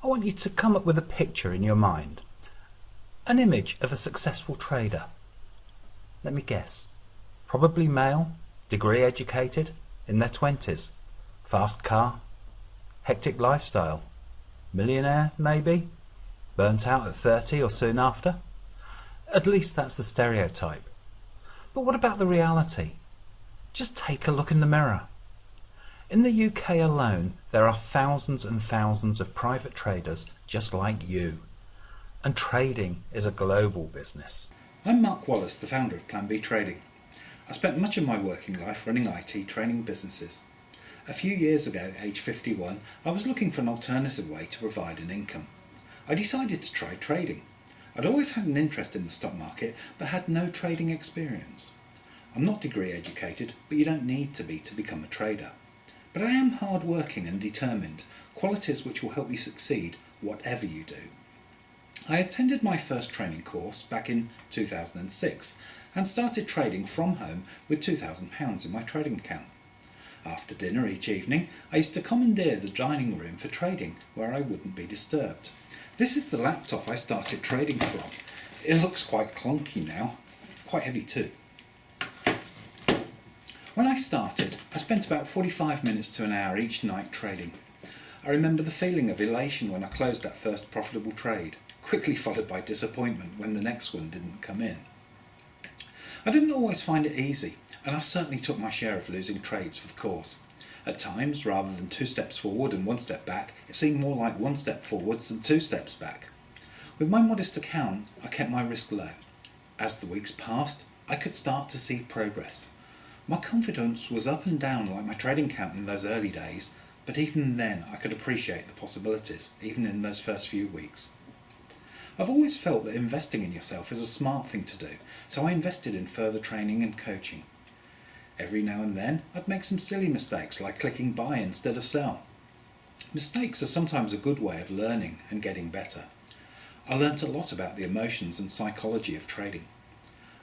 I want you to come up with a picture in your mind. An image of a successful trader. Let me guess. Probably male, degree educated, in their 20s. Fast car, hectic lifestyle. Millionaire, maybe? Burnt out at 30 or soon after? At least that's the stereotype. But what about the reality? Just take a look in the mirror. In the UK alone, there are thousands and thousands of private traders just like you. And trading is a global business. I'm Mark Wallace, the founder of Plan B Trading. I spent much of my working life running IT training businesses. A few years ago, age 51, I was looking for an alternative way to provide an income. I decided to try trading. I'd always had an interest in the stock market, but had no trading experience. I'm not degree educated, but you don't need to be to become a trader. But I am hard working and determined, qualities which will help you succeed whatever you do. I attended my first training course back in 2006 and started trading from home with £2,000 in my trading account. After dinner each evening, I used to commandeer the dining room for trading where I wouldn't be disturbed. This is the laptop I started trading from. It looks quite clunky now, quite heavy too. When I started, I spent about 45 minutes to an hour each night trading. I remember the feeling of elation when I closed that first profitable trade, quickly followed by disappointment when the next one didn't come in. I didn't always find it easy, and I certainly took my share of losing trades for the course. At times, rather than 2 steps forward and 1 step back, it seemed more like 1 step forwards and 2 steps back. With my modest account, I kept my risk low. As the weeks passed, I could start to see progress. My confidence was up and down like my trading account in those early days, but even then I could appreciate the possibilities, even in those first few weeks. I've always felt that investing in yourself is a smart thing to do, so I invested in further training and coaching. Every now and then I'd make some silly mistakes like clicking buy instead of sell. Mistakes are sometimes a good way of learning and getting better. I learnt a lot about the emotions and psychology of trading.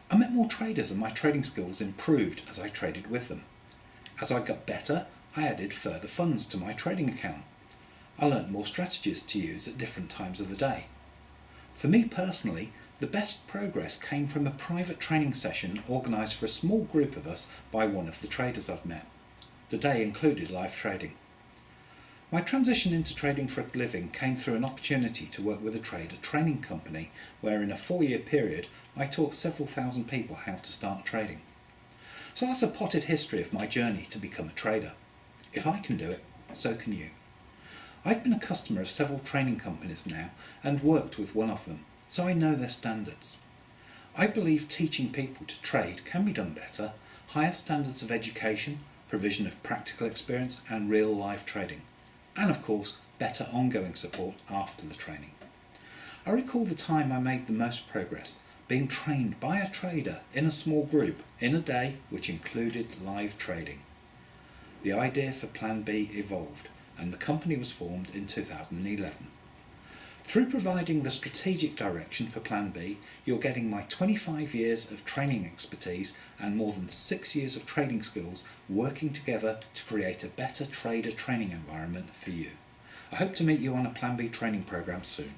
I met more traders and my trading skills improved as I traded with them. As I got better, I added further funds to my trading account. I learnt more strategies to use at different times of the day. For me personally, the best progress came from a private training session organised for a small group of us by one of the traders I'd met. The day included live trading. My transition into trading for a living came through an opportunity to work with a trader training company where in a 4-year period I taught several thousand people how to start trading. So that's a potted history of my journey to become a trader. If I can do it, so can you. I've been a customer of several training companies now and worked with one of them, so I know their standards. I believe teaching people to trade can be done better, higher standards of education, provision of practical experience and real life trading, and of course better ongoing support after the training. I recall the time I made the most progress, being trained by a trader in a small group in a day which included live trading. The idea for Plan B evolved and the company was formed in 2011. Through providing the strategic direction for Plan B, you're getting my 25 years of training expertise and more than 6 years of trading skills working together to create a better trader training environment for you. I hope to meet you on a Plan B training program soon.